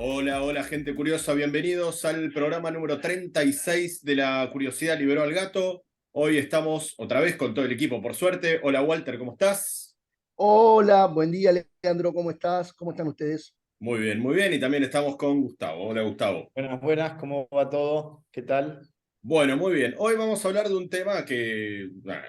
Hola, hola gente curiosa, bienvenidos al programa número 36 de La Curiosidad Liberó al Gato. Hoy estamos otra vez con todo el equipo, por suerte. Hola Walter, ¿cómo estás? Hola, buen día, Leandro, ¿cómo estás? ¿Cómo están ustedes? Muy bien, y también estamos con Gustavo. Hola Gustavo. Buenas, buenas, ¿cómo va todo? ¿Qué tal? Bueno, muy bien. Hoy vamos a hablar de un tema que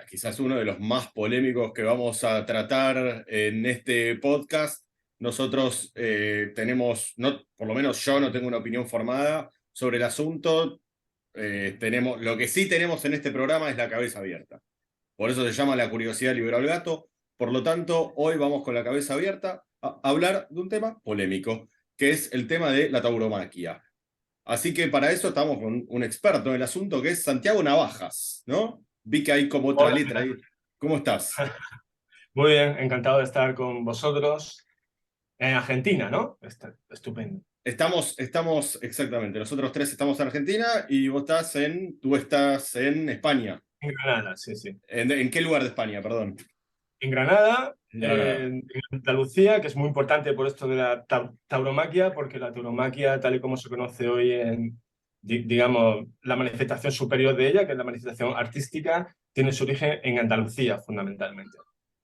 quizás uno de los más polémicos que vamos a tratar en este podcast. Nosotros tenemos, no, por lo menos yo no tengo una opinión formada sobre el asunto. Lo que sí tenemos en este programa es la cabeza abierta. Por eso se llama La Curiosidad Liberó al Gato. Por lo tanto, hoy vamos con la cabeza abierta a hablar de un tema polémico, que es el tema de la tauromaquia. Así que para eso estamos con un experto en el asunto, que es Santiago Navajas, ¿no? Vi que hay como otra Hola, letra ahí. ¿Cómo estás? muy bien, encantado de estar con vosotros en Argentina, ¿no? Estupendo. Exactamente, nosotros tres estamos en Argentina y tú estás en España. En Granada, sí, sí. ¿En qué lugar de España, perdón? En Granada, En Granada. en Andalucía, que es muy importante por esto de la tauromaquia, porque la tauromaquia, tal y como se conoce hoy digamos, la manifestación superior de ella, que es la manifestación artística, tiene su origen en Andalucía, fundamentalmente.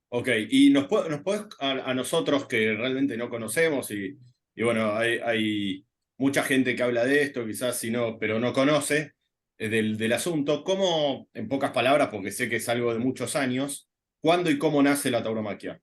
Ok, y nos podés a nosotros que realmente no conocemos y bueno, hay mucha gente que habla de esto, quizás si no, pero no conoce del asunto, ¿cómo, en pocas palabras, porque sé que es algo de muchos años, cuándo y cómo nace la tauromaquia?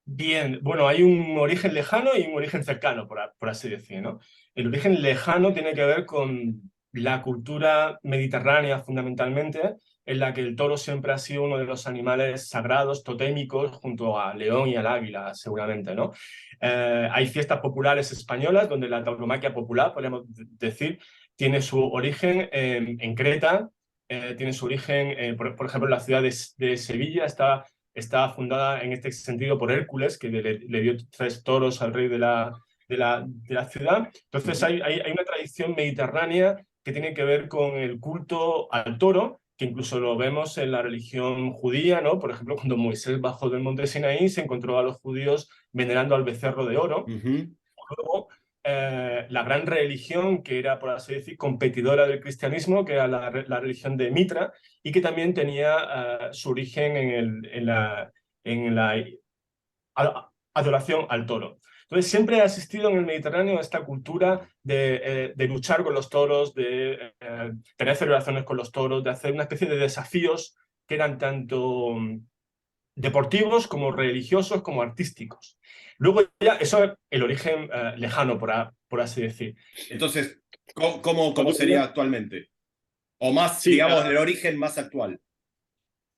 Bien, bueno, hay un origen lejano y un origen cercano, por así decir, ¿no? El origen lejano tiene que ver con la cultura mediterránea, fundamentalmente, en la que el toro siempre ha sido uno de los animales sagrados, totémicos, junto al león y al águila, seguramente, ¿no? Hay fiestas populares españolas donde la tauromaquia popular, podríamos decir, tiene su origen en Creta, tiene su origen, por ejemplo, en la ciudad de Sevilla está fundada en este sentido por Hércules, que le dio 3 toros al rey de la ciudad. Entonces Ujú. hay una tradición mediterránea que tiene que ver con el culto al toro, que incluso lo vemos en la religión judía, ¿no? Por ejemplo, cuando Moisés bajó del monte Sinaí, se encontró a los judíos venerando al becerro de oro. Ujú. Luego, la gran religión que era, por así decir, competidora del cristianismo, que era la religión de Mitra, y que también tenía su origen en la adoración al toro. Entonces, siempre ha existido en el Mediterráneo esta cultura de luchar con los toros, de tener celebraciones con los toros, de hacer una especie de desafíos que eran tanto deportivos como religiosos como artísticos. Luego ya, eso es el origen lejano, por así decir. Entonces, ¿cómo Cuando sería actualmente? O más, Sí, digamos, el origen más actual.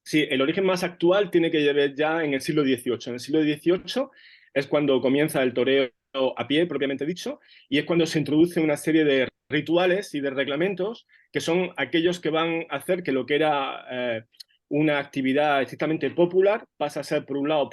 sí, el origen más actual tiene que ver ya en el siglo XVIII. En el siglo XVIII es cuando comienza el toreo a pie, propiamente dicho, y es cuando se introduce una serie de rituales y de reglamentos que son aquellos que van a hacer que lo que era una actividad estrictamente popular pasa a ser, por un lado,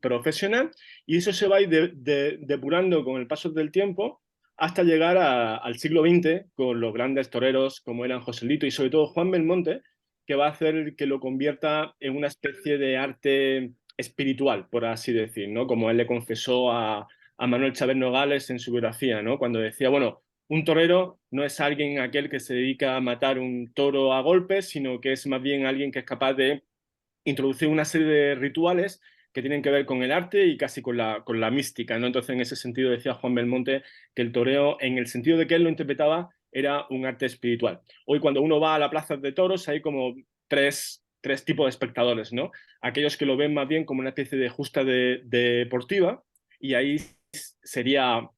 profesional, y eso se va a ir depurando con el paso del tiempo hasta llegar al siglo XX con los grandes toreros como eran Joselito y sobre todo Juan Belmonte, que va a hacer que lo convierta en una especie de arte espiritual, por así decir, ¿no? Como él le confesó a Manuel Chávez Nogales en su biografía, ¿no? Cuando decía, bueno, un torero no es alguien aquel que se dedica a matar un toro a golpes, sino que es más bien alguien que es capaz de introducir una serie de rituales que tienen que ver con el arte y casi con la mística, ¿no? Entonces, en ese sentido decía Juan Belmonte que el toreo, en el sentido de que él lo interpretaba, era un arte espiritual. Hoy cuando uno va a la plaza de toros hay como tres tipos de espectadores, ¿no? Aquellos que lo ven más bien como una especie de justa deportiva, y ahí sería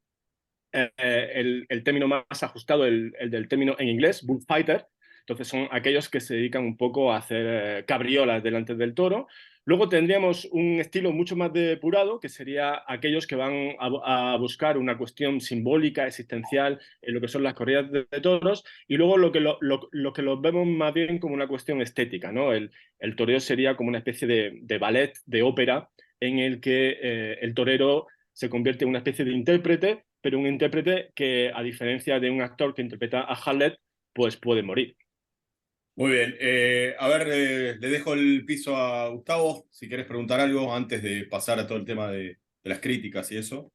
el término más ajustado, el del término en inglés, bullfighter. Entonces son aquellos que se dedican un poco a hacer cabriolas delante del toro. Luego tendríamos un estilo mucho más depurado, que sería aquellos que van a buscar una cuestión simbólica, existencial, en lo que son las corridas de toros, y luego lo que los vemos más bien como una cuestión estética, ¿no? El toreo sería como una especie de ballet, de ópera, en el que el torero se convierte en una especie de intérprete, pero un intérprete que, a diferencia de un actor que interpreta a Hamlet, pues puede morir. Muy bien. A ver, le dejo el piso a Gustavo, si quieres preguntar algo antes de pasar a todo el tema de las críticas y eso.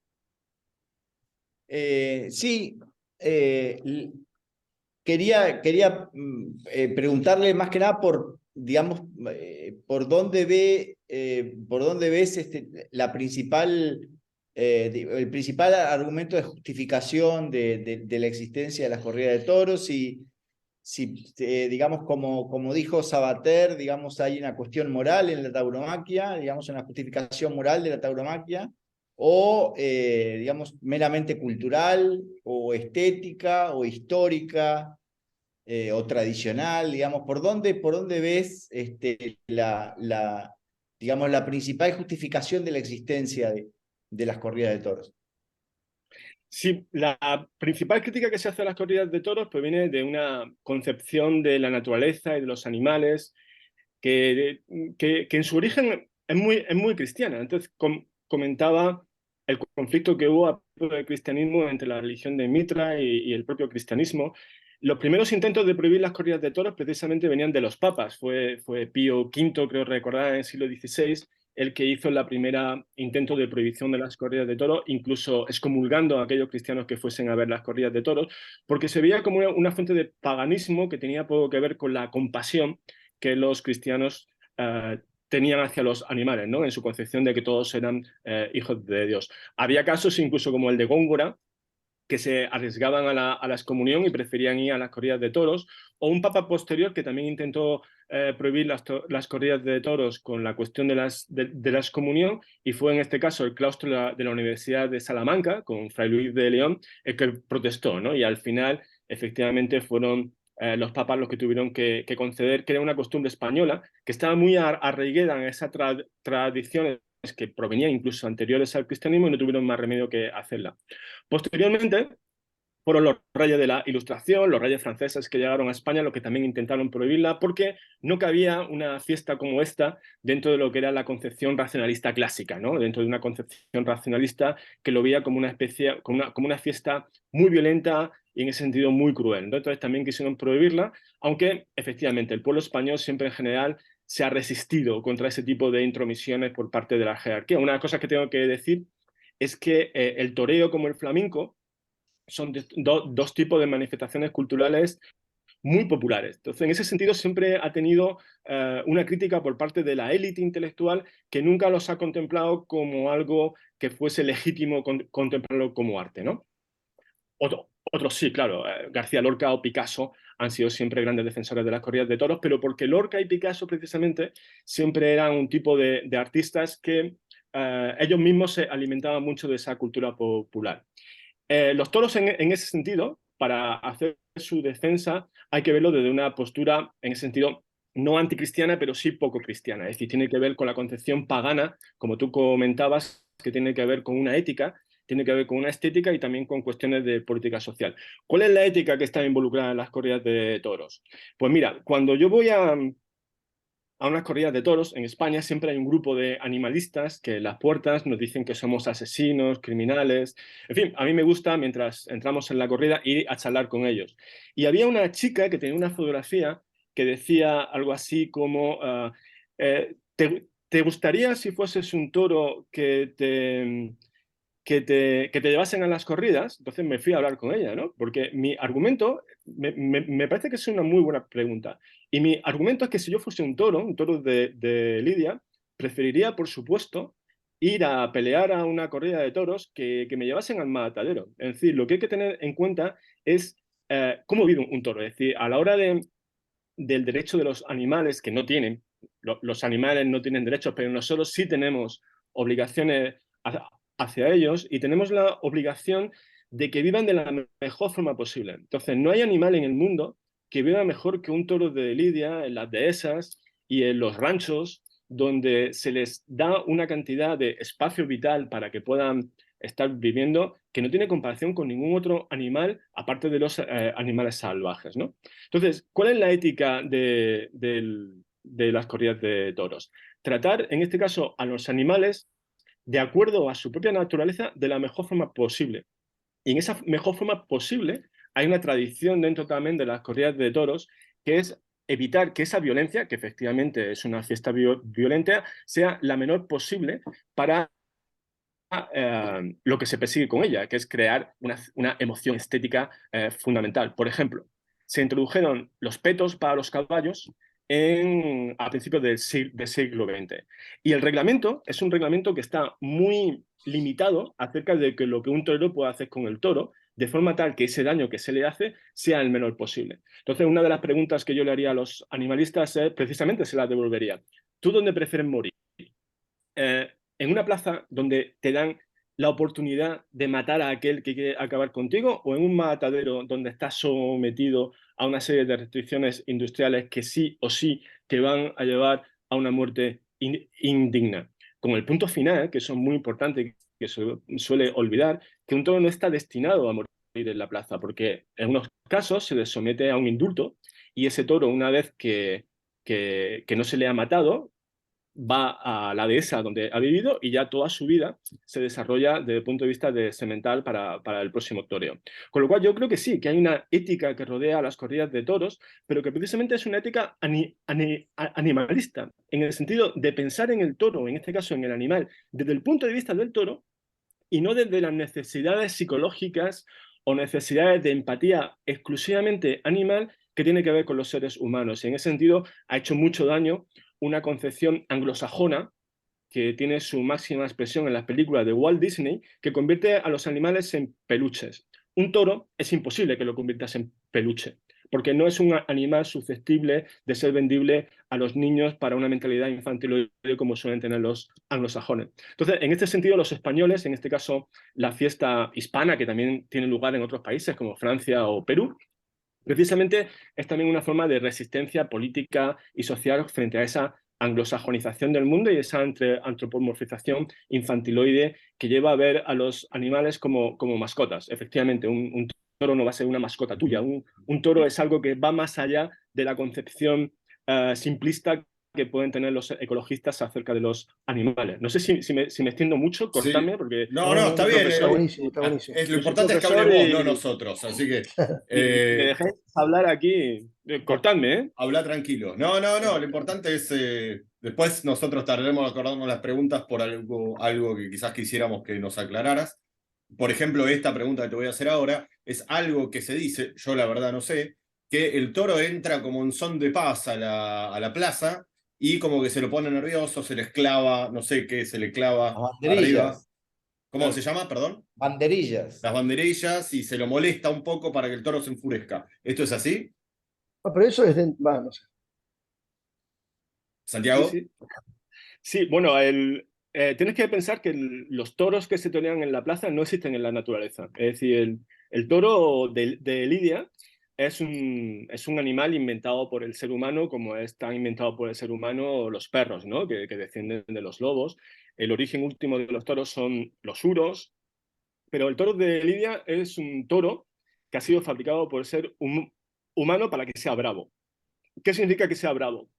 Sí, eh, quería preguntarle más que nada por, digamos, por dónde ves la principal, el principal argumento de justificación de la existencia de las corridas de toros y si, digamos, como dijo Sabater, digamos, hay una cuestión moral en la tauromaquia, digamos, una justificación moral de la tauromaquia, o, digamos, meramente cultural, o estética, o histórica, o tradicional, digamos, por dónde ves digamos, la principal justificación de la existencia de las corridas de toros? Sí, la principal crítica que se hace a las corridas de toros proviene de una concepción de la naturaleza y de los animales que en su origen es muy cristiana. Entonces, comentaba el conflicto que hubo a propósito del cristianismo entre la religión de Mitra y el propio cristianismo. Los primeros intentos de prohibir las corridas de toros precisamente venían de los papas. Fue Pío V, creo recordar, en el siglo XVI, el que hizo la primera intento de prohibición de las corridas de toros, incluso excomulgando a aquellos cristianos que fuesen a ver las corridas de toros, porque se veía como una fuente de paganismo que tenía poco que ver con la compasión que los cristianos tenían hacia los animales, ¿no? En su concepción de que todos eran hijos de Dios. Había casos incluso como el de Góngora, que se arriesgaban a la excomunión y preferían ir a las corridas de toros, o un papa posterior que también intentó prohibir las corridas de toros con la cuestión de la excomunión, y fue en este caso el claustro de la Universidad de Salamanca, con Fray Luis de León, el que protestó, ¿no? Y al final, efectivamente, fueron los papas los que tuvieron que conceder, que era una costumbre española, que estaba muy arraigada en esa tradición que provenían incluso anteriores al cristianismo y no tuvieron más remedio que hacerla. Posteriormente, fueron los reyes de la Ilustración, los reyes franceses que llegaron a España, los que también intentaron prohibirla, porque no cabía una fiesta como esta dentro de lo que era la concepción racionalista clásica, ¿no? Dentro de una concepción racionalista que lo veía como una especie, como una fiesta muy violenta y en ese sentido muy cruel, ¿no? Entonces también quisieron prohibirla, aunque efectivamente el pueblo español siempre en general se ha resistido contra ese tipo de intromisiones por parte de la jerarquía. Una cosa que tengo que decir es que el toreo como el flamenco son dos tipos de manifestaciones culturales muy populares. Entonces, en ese sentido, siempre ha tenido una crítica por parte de la élite intelectual que nunca los ha contemplado como algo que fuese legítimo contemplarlo como arte, ¿no? Otros sí, claro, García Lorca o Picasso han sido siempre grandes defensores de las corridas de toros, pero porque Lorca y Picasso precisamente siempre eran un tipo de artistas que ellos mismos se alimentaban mucho de esa cultura popular. Los toros en ese sentido, para hacer su defensa, hay que verlo desde una postura, en ese sentido, no anticristiana, pero sí poco cristiana. Es decir, tiene que ver con la concepción pagana, como tú comentabas, que tiene que ver con una ética, tiene que ver con una estética y también con cuestiones de política social. ¿Cuál es la ética que está involucrada en las corridas de toros? Pues mira, cuando yo voy a unas corridas de toros, en España siempre hay un grupo de animalistas que en las puertas nos dicen que somos asesinos, criminales. En fin, a mí me gusta, mientras entramos en la corrida, ir a charlar con ellos. Y había una chica que tenía una fotografía que decía algo así como, ¿te gustaría si fueses un toro que te llevasen a las corridas? Entonces me fui a hablar con ella, ¿no? Porque mi argumento, me parece que es una muy buena pregunta. Y mi argumento es que si yo fuese un toro de Lidia, preferiría, por supuesto, ir a pelear a una corrida de toros que me llevasen al matadero. Es decir, lo que hay que tener en cuenta es cómo vive un toro. Es decir, a la hora del derecho de los animales, que no tienen, los animales no tienen derechos, pero nosotros sí tenemos obligaciones hacia ellos y tenemos la obligación de que vivan de la mejor forma posible. Entonces, no hay animal en el mundo que viva mejor que un toro de lidia en las dehesas y en los ranchos, donde se les da una cantidad de espacio vital para que puedan estar viviendo que no tiene comparación con ningún otro animal, aparte de los animales salvajes, ¿no? Entonces, ¿cuál es la ética de las corridas de toros? Tratar, en este caso, a los animales de acuerdo a su propia naturaleza de la mejor forma posible. Y en esa mejor forma posible hay una tradición dentro también de las corridas de toros que es evitar que esa violencia, que efectivamente es una fiesta violenta, sea la menor posible para lo que se persigue con ella, que es crear una emoción estética fundamental. Por ejemplo, se introdujeron los petos para los caballos a principios del siglo XX. Y el reglamento es un reglamento que está muy limitado acerca de lo que un torero puede hacer con el toro, de forma tal que ese daño que se le hace sea el menor posible. Entonces, una de las preguntas que yo le haría a los animalistas precisamente se las devolvería. ¿Tú dónde prefieres morir? ¿En una plaza donde te dan la oportunidad de matar a aquel que quiere acabar contigo, o en un matadero donde estás sometido a una serie de restricciones industriales que sí o sí te van a llevar a una muerte indigna? Con el punto final, que eso es muy importante, que se suele olvidar, que un toro no está destinado a morir en la plaza, porque en unos casos se le somete a un indulto y ese toro, una vez que no se le ha matado, va a la dehesa donde ha vivido y ya toda su vida se desarrolla desde el punto de vista de semental para el próximo toreo. Con lo cual yo creo que sí, que hay una ética que rodea las corridas de toros, pero que precisamente es una ética animalista, en el sentido de pensar en el toro, en este caso en el animal, desde el punto de vista del toro y no desde las necesidades psicológicas o necesidades de empatía exclusivamente animal que tiene que ver con los seres humanos. Y en ese sentido ha hecho mucho daño una concepción anglosajona que tiene su máxima expresión en las películas de Walt Disney, que convierte a los animales en peluches. Un toro es imposible que lo conviertas en peluche, porque no es un animal susceptible de ser vendible a los niños para una mentalidad infantil como suelen tener los anglosajones. Entonces, en este sentido, los españoles, en este caso la fiesta hispana, que también tiene lugar en otros países como Francia o Perú, precisamente es también una forma de resistencia política y social frente a esa anglosajonización del mundo y esa antropomorfización infantiloide que lleva a ver a los animales como mascotas. Efectivamente, un toro no va a ser una mascota tuya. Un toro es algo que va más allá de la concepción simplista que pueden tener los ecologistas acerca de los animales. No sé si me extiendo mucho, Sí. cortadme, porque No, no, está soy bien. Está profesor buenísimo, está buenísimo. Lo yo soy importante es que hables profesor vos, no nosotros. Así que y me dejáis hablar aquí, cortadme, ¿eh? habla tranquilo. No, no, no. Lo importante es. Después nosotros tardaremos en acordarnos las preguntas por algo que quizás quisiéramos que nos aclararas. Por ejemplo, esta pregunta que te voy a hacer ahora es algo que se dice, yo la verdad no sé, que el toro entra como en son de paz a la plaza y como que se lo pone nervioso, se le clava, no sé qué, se le clava Las arriba. banderillas. ¿Cómo se llama? Perdón. Banderillas. Las banderillas y se lo molesta un poco para que el toro se enfurezca. ¿Esto es así, Ah, pero eso es no sé. Sí, Santiago? sí. Sí, bueno, tienes que pensar que los toros que se torean en la plaza no existen en la naturaleza. Es decir, el toro de Lidia es un animal inventado por el ser humano, como están inventados por el ser humano los perros, ¿no? Que descienden de los lobos. El origen último de los toros son los uros, pero el toro de Lidia es un toro que ha sido fabricado por el ser humano para que sea bravo. ¿Qué significa que sea bravo?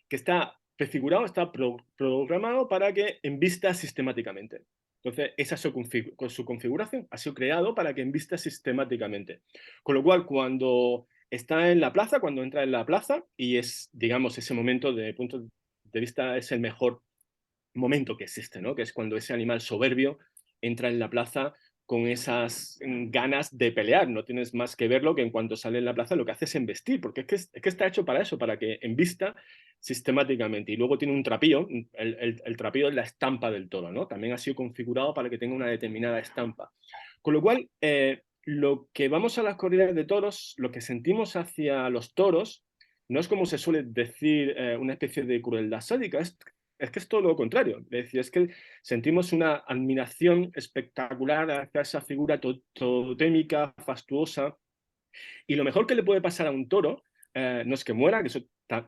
Que está prefigurado, está programado para que embista sistemáticamente. Entonces, esa es su configuración, ha sido creado para que embista sistemáticamente. Con lo cual, cuando está en la plaza, cuando entra en la plaza, y es, digamos, ese momento de punto de vista, es el mejor momento que existe, ¿no? Que es cuando ese animal soberbio entra en la plaza con esas ganas de pelear. No tienes más que verlo que en cuanto sale en la plaza lo que hace es embestir, porque es que está hecho para eso, para que embista sistemáticamente. Y luego tiene un trapío, el trapío es la estampa del toro, ¿no? También ha sido configurado para que tenga una determinada estampa. Con lo cual, lo que vamos a las corridas de toros, lo que sentimos hacia los toros, no es como se suele decir una especie de crueldad sádica, es que es todo lo contrario. Es decir, es que sentimos una admiración espectacular hacia esa figura totémica, fastuosa. Y lo mejor que le puede pasar a un toro no es que muera, que eso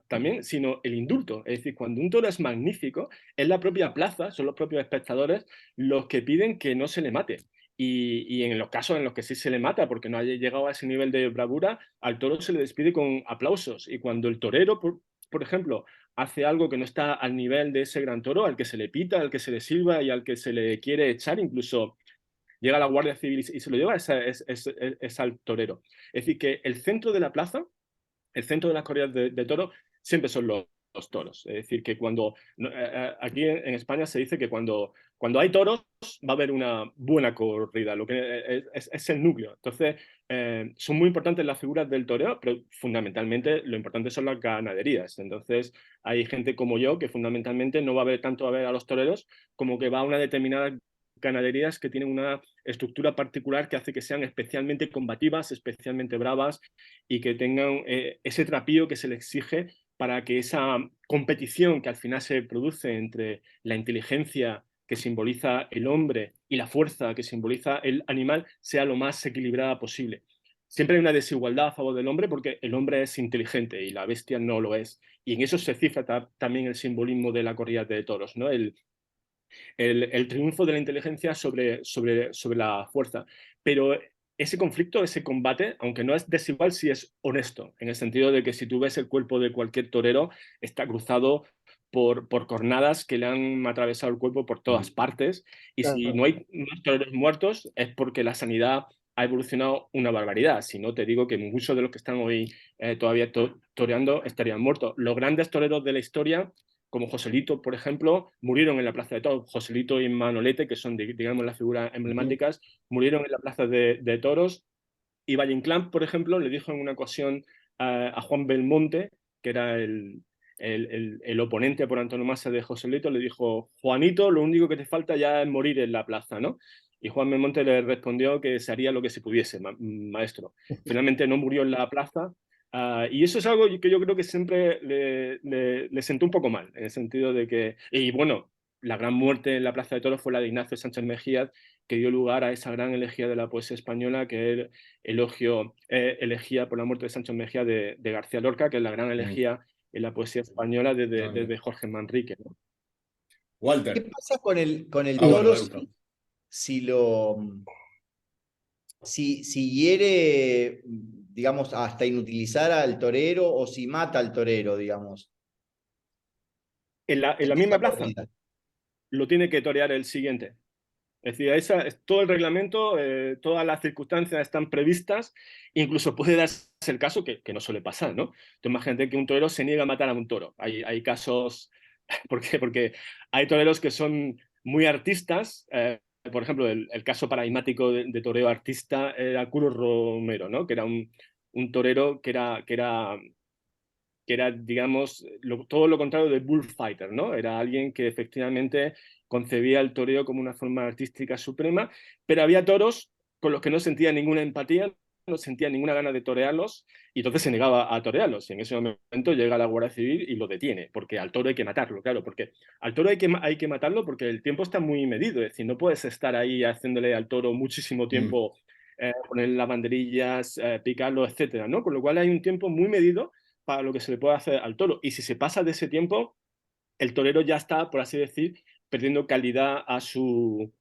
también, sino el indulto. Es decir, cuando un toro es magnífico, es la propia plaza, son los propios espectadores los que piden que no se le mate. Y en los casos en los que sí se le mata, porque no haya llegado a ese nivel de bravura, al toro se le despide con aplausos. Y cuando el torero, por ejemplo, hace algo que no está al nivel de ese gran toro, al que se le pita, al que se le silba y al que se le quiere echar, incluso llega la Guardia Civil y se lo lleva, es al torero. Es decir, que el centro de la plaza, el centro de las corridas de toro, siempre son los toros. Es decir, que aquí en España se dice que cuando hay toros va a haber una buena corrida, lo que es el núcleo. Entonces, son muy importantes las figuras del toreo, pero fundamentalmente lo importante son las ganaderías. Entonces, hay gente como yo que fundamentalmente no va a ver tanto a ver a los toreros como que va a una determinada ganaderías que tienen una estructura particular que hace que sean especialmente combativas, especialmente bravas y que tengan ese trapío que se les exige para que esa competición que al final se produce entre la inteligencia que simboliza el hombre y la fuerza que simboliza el animal sea lo más equilibrada posible. Siempre hay una desigualdad a favor del hombre porque el hombre es inteligente y la bestia no lo es. Y en eso se cifra también el simbolismo de la corrida de toros, ¿no? El triunfo de la inteligencia sobre la fuerza. Pero ese conflicto, ese combate, aunque no es desigual, sí es honesto, en el sentido de que si tú ves el cuerpo de cualquier torero, está cruzado por cornadas que le han atravesado el cuerpo por todas partes, y Claro. si no hay más toreros muertos es porque la sanidad ha evolucionado una barbaridad. Si no, te digo que muchos de los que están hoy todavía toreando estarían muertos. Los grandes toreros de la historia, como Joselito, por ejemplo, murieron en la Plaza de Toros. Joselito y Manolete, que son, digamos, las figuras emblemáticas, murieron en la Plaza de Toros. Y Valle Inclán, por ejemplo, le dijo en una ocasión a Juan Belmonte, que era el oponente por antonomasia de Joselito, le dijo: Juanito, lo único que te falta ya es morir en la plaza, ¿no? Y Juan Belmonte le respondió que se haría lo que se pudiese, maestro. Finalmente no murió en la plaza. Y eso es algo que yo creo que siempre le sentó un poco mal, en el sentido de que, y bueno, la gran muerte en la Plaza de Toros fue la de Ignacio Sánchez Mejías, que dio lugar a esa gran elegía de la poesía española, que es elegía por la muerte de Sancho Mejía de García Lorca, que es la gran elegía en la poesía española desde Jorge Manrique, ¿no? ¿Qué Walter. pasa con el Bueno, toro Deusto. si hiere, digamos, hasta inutilizar al torero o si mata al torero, digamos? En la En misma esa plaza corrida. lo tiene que torear el siguiente. Es decir, todo el reglamento, todas las circunstancias están previstas, incluso puede darse el caso que no suele pasar, ¿no? Tú imagínate que un torero se niega a matar a un toro. Hay casos, ¿por qué? Porque hay toreros que son muy artistas. Por ejemplo, el caso paradigmático de toreo artista era Curro Romero, ¿no? Que era un torero que era, digamos, todo lo contrario del bullfighter, ¿no? Era alguien que efectivamente concebía el toreo como una forma artística suprema, pero había toros con los que no sentía ninguna empatía, no sentía ninguna gana de torearlos, y entonces se negaba a torearlos. Y en ese momento llega la Guardia Civil y lo detiene, porque al toro hay que matarlo, claro, porque al toro hay que matarlo porque el tiempo está muy medido, es decir, no puedes estar ahí haciéndole al toro muchísimo tiempo, poner las banderillas, picarlo, etcétera, ¿no? Con lo cual hay un tiempo muy medido para lo que se le puede hacer al toro. Y si se pasa de ese tiempo, el torero ya está, por así decir, perdiendo calidad a su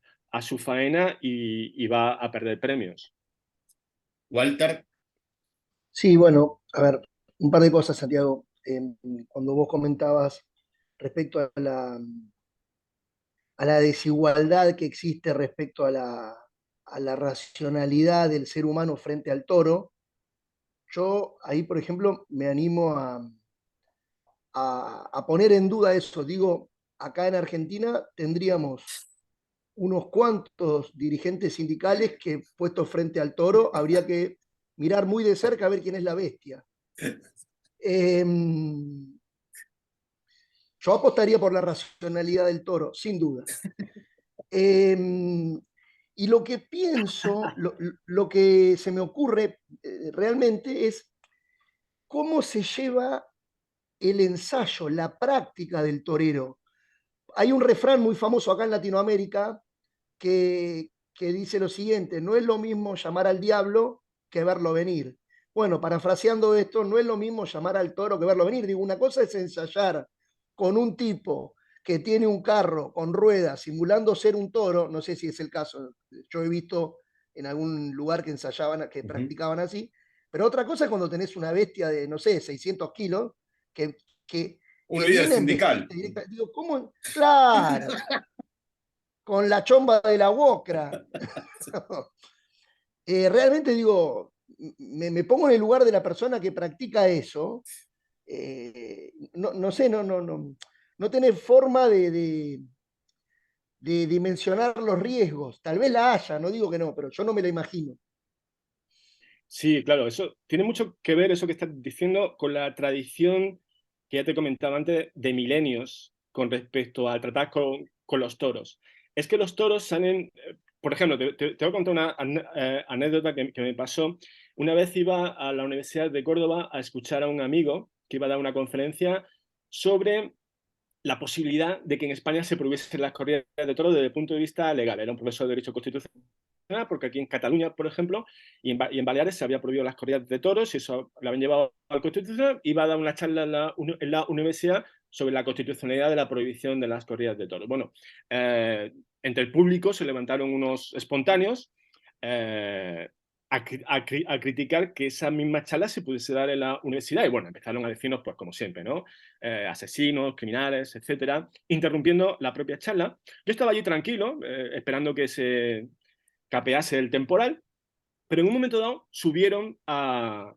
faena y va a perder premios. Walter. Sí, bueno, a ver, un par de cosas, Santiago. Cuando vos comentabas respecto a la desigualdad que existe respecto a la racionalidad del ser humano frente al toro, yo ahí, por ejemplo, me animo a poner en duda eso. Digo, acá en Argentina tendríamos unos cuantos dirigentes sindicales que, puestos frente al toro, habría que mirar muy de cerca a ver quién es la bestia. Eh, yo apostaría por la racionalidad del toro, sin duda. Y lo que pienso, lo que se me ocurre realmente es cómo se lleva el ensayo, la práctica del torero. Hay un refrán muy famoso acá en Latinoamérica que dice lo siguiente: no es lo mismo llamar al diablo que verlo venir. Bueno, parafraseando esto, no es lo mismo llamar al toro que verlo venir. Digo, una cosa es ensayar con un tipo que tiene un carro con ruedas simulando ser un toro, no sé si es el caso, yo he visto en algún lugar que ensayaban, que practicaban así, pero otra cosa es cuando tenés una bestia de, no sé, 600 kilos, que, que, Un que líder viene a sindical. embestirte directa. Digo, ¿cómo? Claro, con la chomba de la Wokra. Realmente digo, me pongo en el lugar de la persona que practica eso no sé, no tenés forma de dimensionar los riesgos. Tal vez la haya, no digo que no, pero yo no me la imagino. Sí, claro, eso tiene mucho que ver, eso que estás diciendo, con la tradición que ya te comentaba antes de milenios con respecto a tratar con los toros. Es que los toros salen, por ejemplo, te voy a contar una anécdota que me pasó. Una vez iba a la Universidad de Córdoba a escuchar a un amigo que iba a dar una conferencia sobre la posibilidad de que en España se prohibiesen las corridas de toros desde el punto de vista legal. Era un profesor de Derecho Constitucional, porque aquí en Cataluña, por ejemplo, y en Baleares se había prohibido las corridas de toros y eso lo habían llevado al Constitucional. Iba a dar una charla en la universidad sobre la constitucionalidad de la prohibición de las corridas de toros. Bueno, entre el público se levantaron unos espontáneos eh, a criticar que esa misma charla se pudiese dar en la universidad. Y bueno, empezaron a decirnos, pues como siempre, ¿no? Asesinos, criminales, etcétera, interrumpiendo la propia charla. Yo estaba allí tranquilo, esperando que se capease el temporal, pero en un momento dado subieron a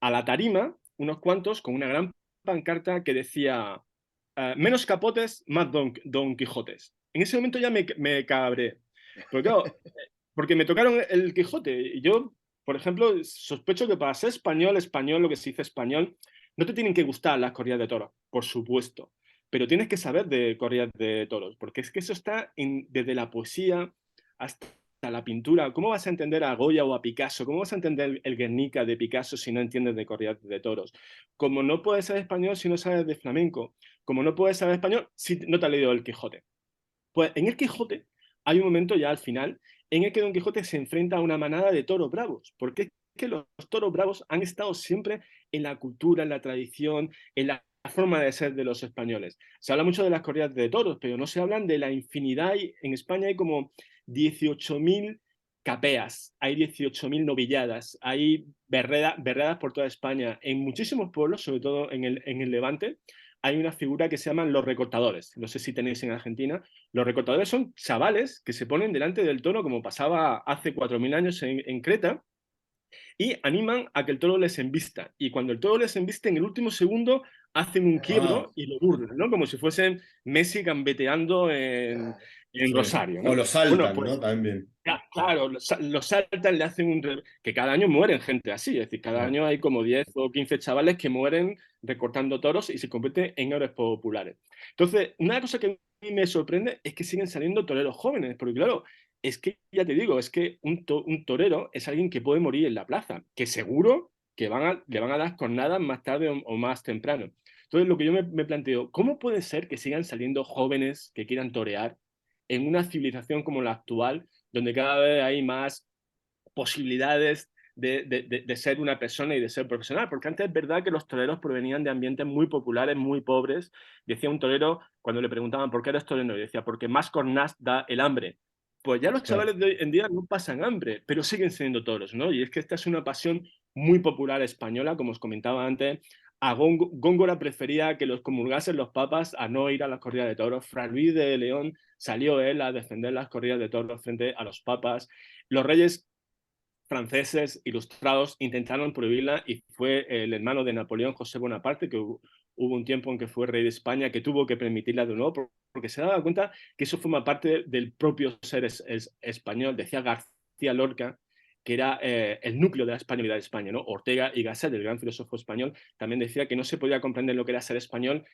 la tarima unos cuantos con una gran pancarta que decía menos capotes, más Don Quijotes. En ese momento ya me cabré. Porque claro, porque me tocaron el Quijote. Y yo, por ejemplo, sospecho que para ser español, lo que se dice español, no te tienen que gustar las corridas de toros, por supuesto. Pero tienes que saber de corridas de toros, porque es que eso está desde la poesía hasta la pintura. ¿Cómo vas a entender a Goya o a Picasso? ¿Cómo vas a entender el Guernica de Picasso si no entiendes de corridas de toros? Como no puedes saber español si no sabes de flamenco. Como no puedes saber español si no te has leído el Quijote. Pues en el Quijote hay un momento ya al final en el que Don Quijote se enfrenta a una manada de toros bravos, porque es que los toros bravos han estado siempre en la cultura, en la tradición, en la forma de ser de los españoles. Se habla mucho de las corridas de toros, pero no se hablan de la infinidad. En España hay como 18.000 capeas, hay 18.000 novilladas, hay berredas por toda España. En muchísimos pueblos, sobre todo en el Levante, hay una figura que se llaman los recortadores. No sé si tenéis en Argentina. Los recortadores son chavales que se ponen delante del toro, como pasaba hace 4.000 años en Creta, y animan a que el toro les embista. Y cuando el toro les embiste, en el último segundo hacen un Ah, quiebro y lo burlan, ¿no? Como si fuesen Messi gambeteando en sí. Rosario, O ¿no? lo Bueno, saltan, pues ¿no? También. claro, los saltan, le hacen que cada año mueren gente así, es decir, cada Ah. año hay como 10 o 15 chavales que mueren recortando toros y se convierten en héroes populares. Entonces, una cosa que a mí me sorprende es que siguen saliendo toreros jóvenes, porque claro, es que ya te digo, es que un torero es alguien que puede morir en la plaza, que seguro que le van a dar cornadas más tarde o más temprano. Entonces, lo que yo me planteo, ¿cómo puede ser que sigan saliendo jóvenes que quieran torear en una civilización como la actual, donde cada vez hay más posibilidades de ser una persona y de ser profesional? Porque antes es verdad que los toreros provenían de ambientes muy populares, muy pobres. Decía un torero, cuando le preguntaban por qué eres torero, y decía, porque más cornás da el hambre. Pues ya los Claro. chavales de hoy en día no pasan hambre, pero siguen siendo toros, ¿no? Y es que esta es una pasión muy popular española, como os comentaba antes. A Góngora prefería que los comulgasen los papas a no ir a las corridas de toros. Fray Luis de León salió él a defender las corridas de toros frente a los papas. Los reyes franceses ilustrados intentaron prohibirla y fue el hermano de Napoleón, José Bonaparte, que hubo un tiempo en que fue rey de España, que tuvo que permitirla de nuevo porque se daba cuenta que eso forma parte del propio ser español. Decía García Lorca que era el núcleo de la españolidad de España, ¿no? Ortega y Gasset, el gran filósofo español, también decía que no se podía comprender lo que era ser español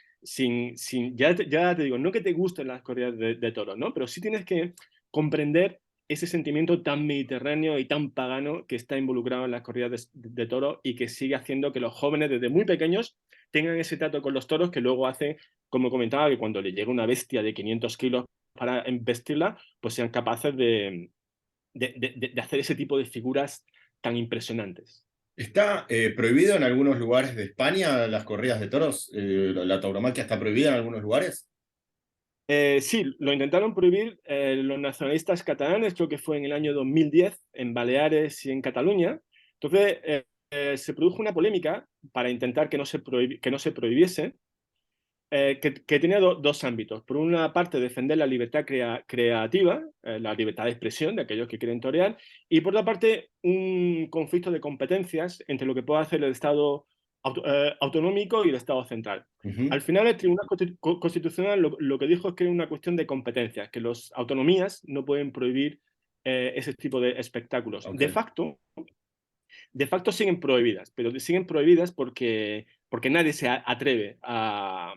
ya te digo, no que te gusten las corridas de toros, ¿no? Pero sí tienes que comprender ese sentimiento tan mediterráneo y tan pagano que está involucrado en las corridas de toros y que sigue haciendo que los jóvenes desde muy pequeños tengan ese trato con los toros que luego hace, como comentaba, que cuando le llega una bestia de 500 kilos para vestirla, pues sean capaces de hacer ese tipo de figuras tan impresionantes. ¿Está prohibido en algunos lugares de España las corridas de toros? ¿La tauromaquia está prohibida en algunos lugares? Sí, lo intentaron prohibir los nacionalistas catalanes, creo que fue en el año 2010, en Baleares y en Cataluña. Entonces, se produjo una polémica para intentar que no se prohibiese, que tenía dos ámbitos. Por una parte, defender la libertad creativa, la libertad de expresión de aquellos que quieren torear, y por otra parte, un conflicto de competencias entre lo que puede hacer el Estado autonómico y el Estado central. Al final, el Tribunal Constitucional lo que dijo es que es una cuestión de competencias, que las autonomías no pueden prohibir ese tipo de espectáculos. Okay. De facto siguen prohibidas, pero siguen prohibidas porque nadie se atreve a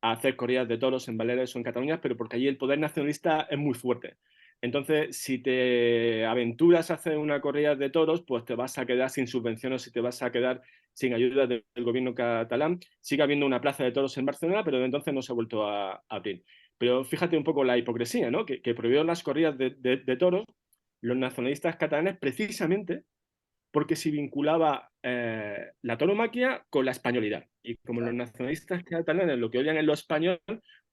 hacer corridas de toros en Baleares o en Cataluña, pero porque allí el poder nacionalista es muy fuerte. Entonces, si te aventuras a hacer una corrida de toros, pues te vas a quedar sin subvenciones y te vas a quedar sin ayuda del gobierno catalán. Sigue habiendo una plaza de toros en Barcelona, pero de entonces no se ha vuelto a abrir. Pero fíjate un poco la hipocresía, ¿no? Que prohibieron las corridas de toros los nacionalistas catalanes precisamente porque se vinculaba la tauromaquia con la españolidad. Y como los nacionalistas catalanes lo que odian es lo español,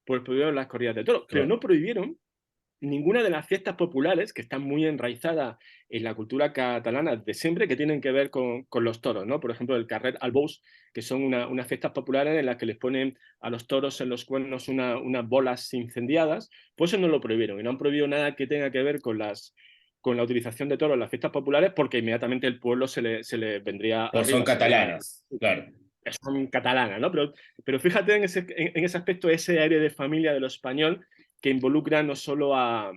pues prohibieron las corridas de toros. Pero no prohibieron ninguna de las fiestas populares que están muy enraizadas en la cultura catalana de siempre, que tienen que ver con los toros, ¿no? Por ejemplo, el Carrer al Bous, que son unas fiestas populares en las que les ponen a los toros en los cuernos unas bolas incendiadas, pues eso no lo prohibieron. Y no han prohibido nada que tenga que ver con la utilización de toros en las fiestas populares, porque inmediatamente el pueblo se le vendría arriba. Son catalanas, claro. Son catalanas, ¿no? Pero fíjate en ese aspecto, ese aire de familia de lo español que involucra no solo a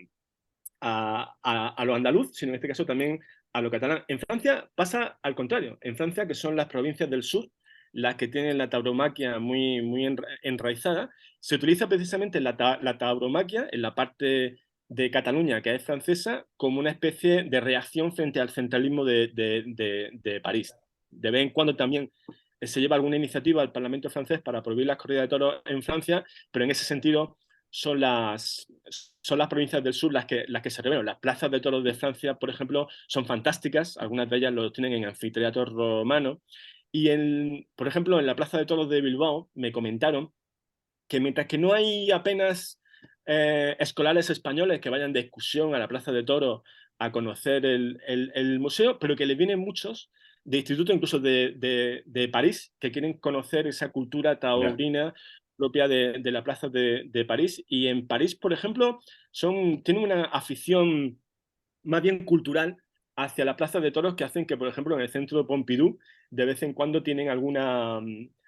lo andaluz, sino en este caso también a lo catalán. En Francia pasa al contrario. En Francia, que son las provincias del sur, las que tienen la tauromaquia muy, muy enraizada, se utiliza precisamente la tauromaquia en la parte de Cataluña, que es francesa, como una especie de reacción frente al centralismo de París. De vez en cuando también se lleva alguna iniciativa al Parlamento francés para prohibir las corridas de toros en Francia, pero en ese sentido son las provincias del sur las que se revelan. Las plazas de toros de Francia, por ejemplo, son fantásticas. Algunas de ellas lo tienen en anfiteatros romanos. Y, por ejemplo, en la plaza de toros de Bilbao me comentaron que mientras que no hay apenas escolares españoles que vayan de excursión a la plaza de toros a conocer el museo, pero que les vienen muchos de institutos, incluso de París, que quieren conocer esa cultura taurina propia de la plaza de París. Y en París, por ejemplo, tienen una afición más bien cultural hacia la plaza de toros, que hacen que, por ejemplo, en el centro de Pompidou, de vez en cuando tienen alguna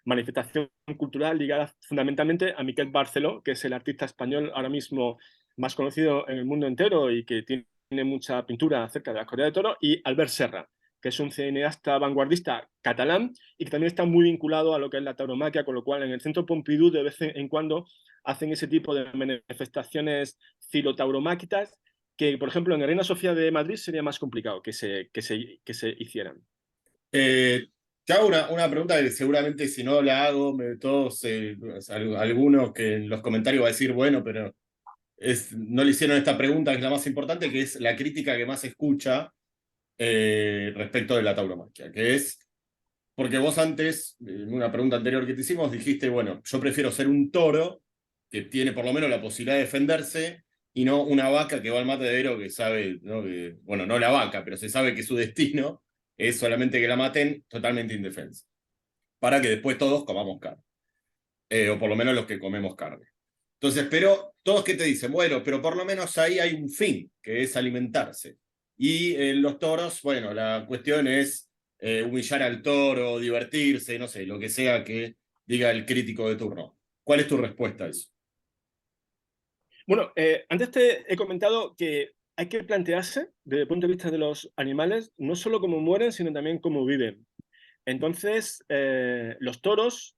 manifestación cultural ligada fundamentalmente a Miquel Barceló, que es el artista español ahora mismo más conocido en el mundo entero y que tiene mucha pintura acerca de la corrida de toros, y Albert Serra, que es un cineasta vanguardista catalán y que también está muy vinculado a lo que es la tauromaquia, con lo cual en el centro Pompidou de vez en cuando hacen ese tipo de manifestaciones filotauromáquicas que, por ejemplo, en la Reina Sofía de Madrid sería más complicado que se hicieran. Te hago una pregunta que seguramente si no la hago, alguno que en los comentarios va a decir, bueno, pero no le hicieron esta pregunta, que es la más importante, que es la crítica que más se escucha respecto de la tauromaquia, que es, porque vos antes, en una pregunta anterior que te hicimos, dijiste, bueno, yo prefiero ser un toro que tiene por lo menos la posibilidad de defenderse y no una vaca que va al matadero que sabe, ¿no? Bueno, no la vaca, pero se sabe que su destino es solamente que la maten totalmente indefensa, para que después todos comamos carne, o por lo menos los que comemos carne. Entonces, pero todos que te dicen, bueno, pero por lo menos ahí hay un fin, que es alimentarse. Y en los toros, bueno, la cuestión es humillar al toro, divertirse, no sé, lo que sea que diga el crítico de turno. ¿Cuál es tu respuesta a eso? Bueno, antes te he comentado que hay que plantearse, desde el punto de vista de los animales, no solo cómo mueren, sino también cómo viven. Entonces, los toros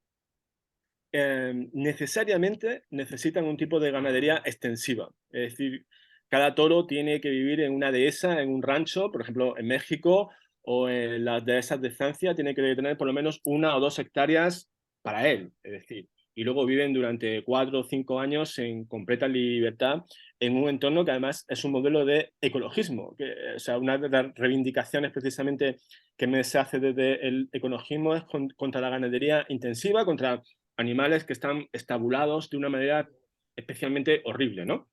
necesariamente necesitan un tipo de ganadería extensiva. Es decir, cada toro tiene que vivir en una dehesa, en un rancho, por ejemplo, en México o en las dehesas de Francia, tiene que tener por lo menos 1 o 2 hectáreas para él. Es decir, y luego viven durante 4 o 5 años en completa libertad en un entorno que además es un modelo de ecologismo. O sea, una de las reivindicaciones precisamente que se hace desde el ecologismo es contra la ganadería intensiva, contra animales que están estabulados de una manera especialmente horrible, ¿no?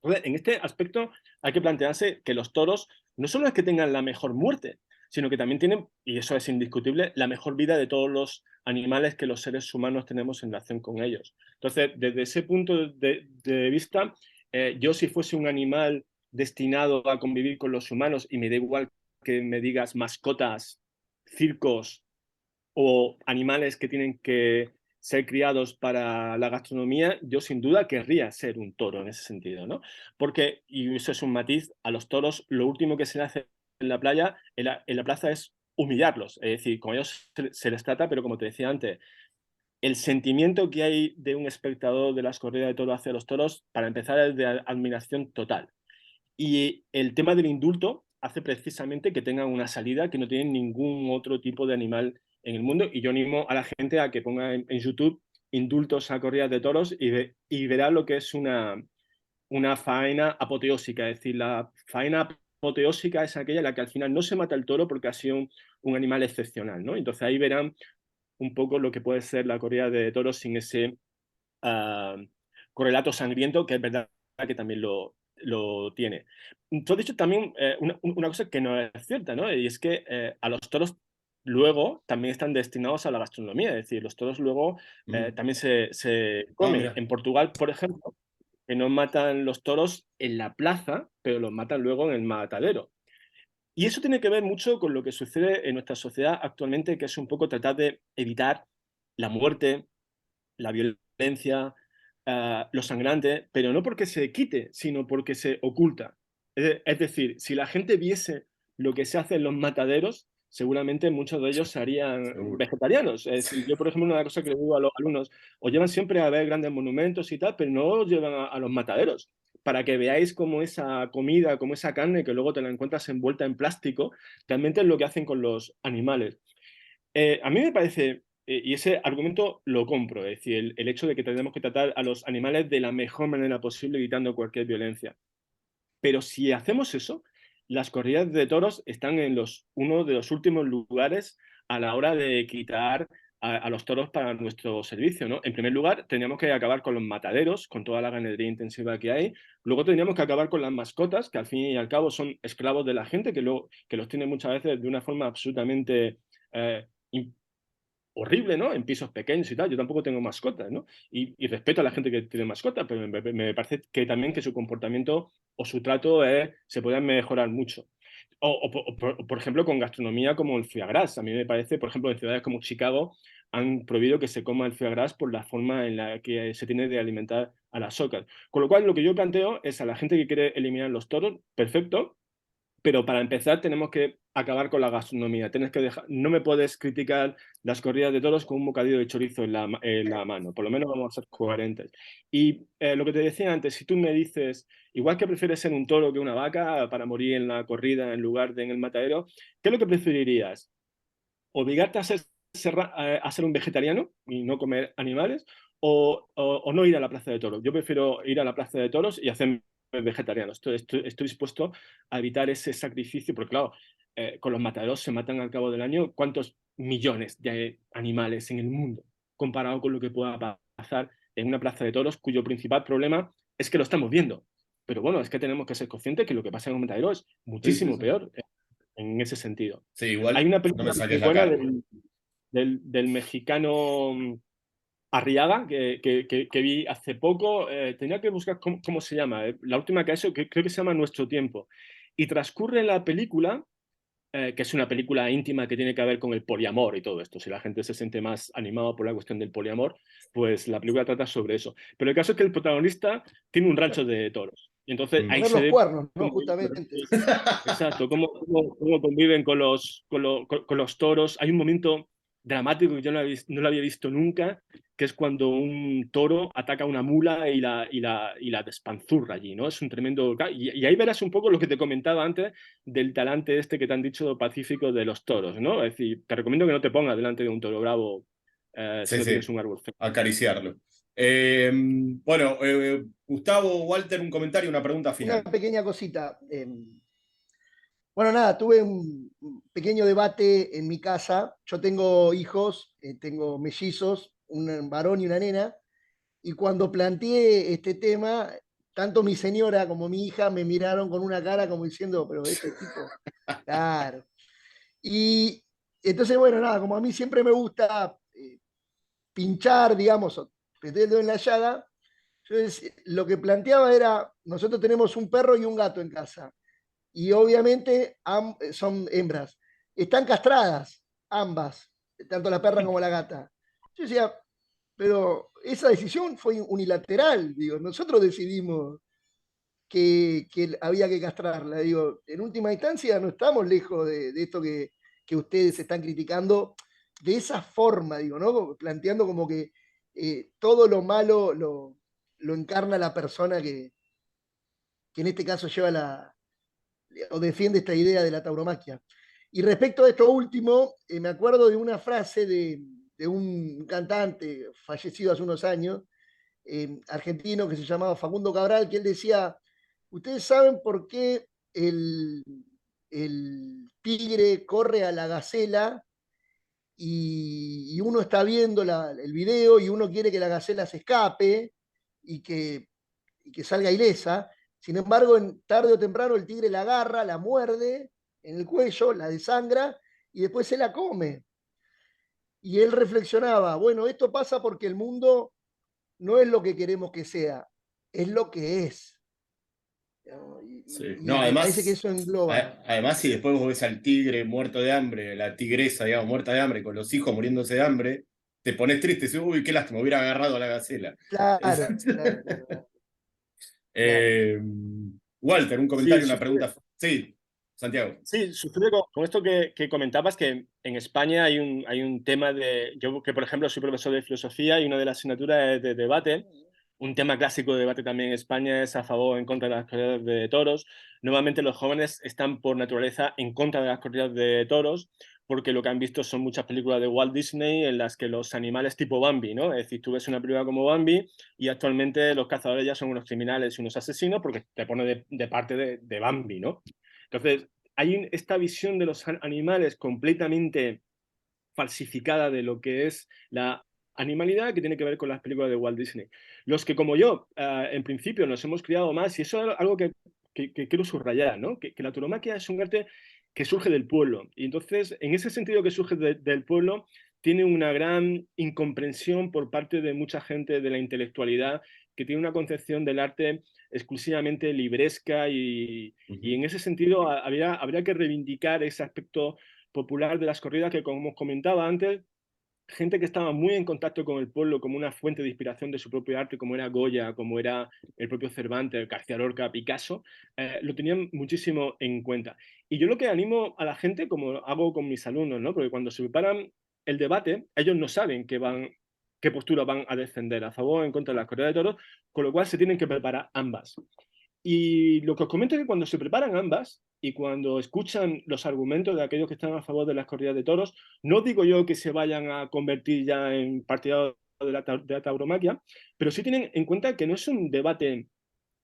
Entonces, en este aspecto hay que plantearse que los toros no solo es que tengan la mejor muerte, sino que también tienen, y eso es indiscutible, la mejor vida de todos los animales que los seres humanos tenemos en relación con ellos. Entonces, desde ese punto de vista, yo si fuese un animal destinado a convivir con los humanos, y me da igual que me digas mascotas, circos o animales que tienen que ser criados para la gastronomía, yo sin duda querría ser un toro en ese sentido, ¿no? Porque, y eso es un matiz, a los toros lo último que se le hace en la playa, en la plaza, es humillarlos. Es decir, con ellos se les trata, pero como te decía antes, el sentimiento que hay de un espectador de las corridas de toros hacia los toros, para empezar, es de admiración total. Y el tema del indulto hace precisamente que tengan una salida que no tienen ningún otro tipo de animal en el mundo. Y yo animo a la gente a que ponga en YouTube indultos a corridas de toros y verá lo que es una faena apoteósica. Es decir, la faena apoteósica es aquella en la que al final no se mata el toro porque ha sido un animal excepcional, ¿no? Entonces ahí verán un poco lo que puede ser la corrida de toros sin ese correlato sangriento, que es verdad que también lo tiene. Tú has dicho también una cosa que no es cierta, ¿no? Y es que a los toros luego también están destinados a la gastronomía, es decir, los toros luego también se comen. Mira. En Portugal, por ejemplo, que no matan los toros en la plaza, pero los matan luego en el matadero. Y eso tiene que ver mucho con lo que sucede en nuestra sociedad actualmente, que es un poco tratar de evitar la muerte, la violencia, lo sangrante, pero no porque se quite, sino porque se oculta. Es decir, si la gente viese lo que se hace en los mataderos, seguramente muchos de ellos se harían Seguro. vegetarianos. Es decir, yo, por ejemplo, una cosa que le digo a los alumnos, os llevan siempre a ver grandes monumentos y tal, pero no os llevan a los mataderos, para que veáis cómo esa comida, cómo esa carne, que luego te la encuentras envuelta en plástico, realmente es lo que hacen con los animales. A mí me parece, y ese argumento lo compro, es decir, el hecho de que tenemos que tratar a los animales de la mejor manera posible, evitando cualquier violencia. Pero si hacemos eso, las corridas de toros están en uno de los últimos lugares a la hora de quitar a los toros para nuestro servicio, ¿no? En primer lugar, teníamos que acabar con los mataderos, con toda la ganadería intensiva que hay. Luego teníamos que acabar con las mascotas, que al fin y al cabo son esclavos de la gente, que los tiene muchas veces de una forma absolutamente eh, horrible, ¿no? En pisos pequeños y tal. Yo tampoco tengo mascotas, ¿no? Y respeto a la gente que tiene mascotas, pero me parece que también que su comportamiento o su trato se puede mejorar mucho. Por ejemplo, con gastronomía como el foie gras. A mí me parece, por ejemplo, en ciudades como Chicago han prohibido que se coma el foie gras por la forma en la que se tiene de alimentar a las ocas. Con lo cual, lo que yo planteo es a la gente que quiere eliminar los toros, perfecto, pero para empezar tenemos que acabar con la gastronomía. No me puedes criticar las corridas de toros con un bocadillo de chorizo en la mano. Por lo menos vamos a ser coherentes. Y lo que te decía antes, si tú me dices, igual que prefieres ser un toro que una vaca para morir en la corrida en lugar de en el matadero, ¿qué es lo que preferirías? ¿Obligarte a ser un vegetariano y no comer animales? ¿O no ir a la plaza de toros? Yo prefiero ir a la plaza de toros y hacerme vegetariano. Estoy dispuesto a evitar ese sacrificio, porque claro, con los mataderos se matan al cabo del año cuántos millones de animales en el mundo, comparado con lo que pueda pasar en una plaza de toros, cuyo principal problema es que lo estamos viendo. Pero bueno, es que tenemos que ser conscientes que lo que pasa en un matadero es Sí, sí, muchísimo sí. peor en ese sentido. Sí, Hay igual una no me película muy saques la buena cara. del mexicano Arriaga que vi hace poco. Tenía que buscar cómo se llama. La última que ha hecho, que creo que se llama Nuestro Tiempo. Y transcurre la película, que es una película íntima que tiene que ver con el poliamor y todo esto. Si la gente se siente más animada por la cuestión del poliamor, pues la película trata sobre eso. Pero el caso es que el protagonista tiene un rancho de toros. Y entonces ahí Poner se los ve cuernos, ¿no? cómo, Justamente. exacto, cómo conviven con los toros. Hay un momento dramático que yo no lo había visto nunca, que es cuando un toro ataca a una mula y la despanzurra allí, ¿no? Es un tremendo... Y ahí verás un poco lo que te comentaba antes del talante este que te han dicho pacífico de los toros, ¿no? Es decir, te recomiendo que no te pongas delante de un toro bravo si Sí, no tienes sí, un árbol cerca. acariciarlo. Bueno, Gustavo, Walter, un comentario, una pregunta Una final. pequeña cosita. Bueno, nada, tuve un pequeño debate en mi casa. Yo tengo hijos, tengo mellizos, un varón y una nena, y cuando planteé este tema, tanto mi señora como mi hija me miraron con una cara como diciendo, pero este tipo, claro. Y entonces, bueno, nada, como a mí siempre me gusta pinchar, digamos, o meter el dedo en la llaga, yo lo que planteaba era, nosotros tenemos un perro y un gato en casa y obviamente son hembras. Están castradas ambas. tanto la perra como la gata. Yo decía, pero esa decisión fue unilateral, digo, nosotros decidimos que había que castrarla. Digo, en última instancia no estamos lejos de esto que ustedes están criticando de esa forma, digo, ¿no? Planteando como que todo lo malo lo encarna la persona que en este caso lleva o defiende esta idea de la tauromaquia. Y respecto a esto último, me acuerdo de una frase de un cantante fallecido hace unos años, argentino, que se llamaba Facundo Cabral, que él decía, ¿ustedes saben por qué el tigre corre a la gacela y uno está viendo el video y uno quiere que la gacela se escape y que salga ilesa? Sin embargo, tarde o temprano el tigre la agarra, la muerde en el cuello, la desangra y después se la come. Y él reflexionaba, bueno, esto pasa porque el mundo no es lo que queremos que sea, es lo que es. Sí. Y No, me parece que además, eso engloba. además, si después vos ves al tigre muerto de hambre, la tigresa, digamos, muerta de hambre, con los hijos muriéndose de hambre, te pones triste y dices, uy, qué lástima, hubiera agarrado a la gacela. Claro, claro, claro, claro. Eh, Walter, un Sí, comentario, una sucede. pregunta. Sí, Santiago. Sí, sucede con esto que comentabas, que en España hay un tema de... Yo, que por ejemplo soy profesor de filosofía y una de las asignaturas es de debate. Un tema clásico de debate también en España es a favor o en contra de las corridas de toros. Nuevamente los jóvenes están por naturaleza en contra de las corridas de toros porque lo que han visto son muchas películas de Walt Disney en las que los animales tipo Bambi, ¿no? Es decir, tú ves una película como Bambi y actualmente los cazadores ya son unos criminales y unos asesinos porque te pone de parte de Bambi, ¿no? Entonces, hay esta visión de los animales completamente falsificada de lo que es la animalidad que tiene que ver con las películas de Walt Disney. Los que, como yo, en principio nos hemos criado más, y eso es algo que quiero subrayar, ¿no? Que la tauromaquia es un arte que surge del pueblo. Y entonces, en ese sentido que surge del pueblo, tiene una gran incomprensión por parte de mucha gente de la intelectualidad que tiene una concepción del arte exclusivamente libresca y en ese sentido habría que reivindicar ese aspecto popular de las corridas que, como comentaba antes, gente que estaba muy en contacto con el pueblo como una fuente de inspiración de su propio arte, como era Goya, como era el propio Cervantes, García Lorca, Picasso, lo tenían muchísimo en cuenta. Y yo lo que animo a la gente, como hago con mis alumnos, ¿no? Porque cuando se preparan el debate, ellos no saben qué postura van a defender, a favor o en contra de las corridas de toros, con lo cual se tienen que preparar ambas. Y lo que os comento es que cuando se preparan ambas y cuando escuchan los argumentos de aquellos que están a favor de las corridas de toros, no digo yo que se vayan a convertir ya en partidarios de la tauromaquia, pero sí tienen en cuenta que no es un debate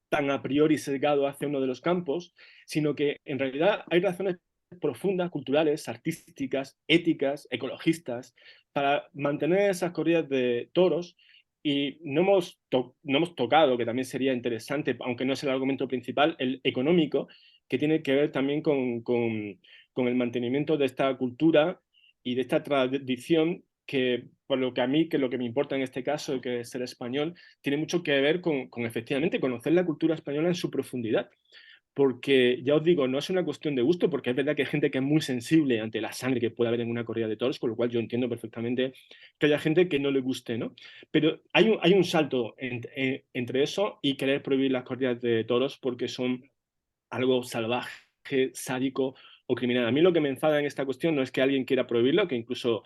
tan a priori sesgado hacia uno de los campos, sino que en realidad hay razones profundas, culturales, artísticas, éticas, ecologistas, para mantener esas corridas de toros. Y no hemos tocado, que también sería interesante, aunque no es el argumento principal, el económico, que tiene que ver también con el mantenimiento de esta cultura y de esta tradición que, por lo que a mí, que lo que me importa en este caso, que es ser español, tiene mucho que ver con efectivamente conocer la cultura española en su profundidad. Porque ya os digo, no es una cuestión de gusto, porque es verdad que hay gente que es muy sensible ante la sangre que puede haber en una corrida de toros, con lo cual yo entiendo perfectamente que haya gente que no le guste, ¿no? Pero hay un salto entre eso y querer prohibir las corridas de toros porque son algo salvaje, sádico o criminal. A mí lo que me enfada en esta cuestión no es que alguien quiera prohibirlo, que incluso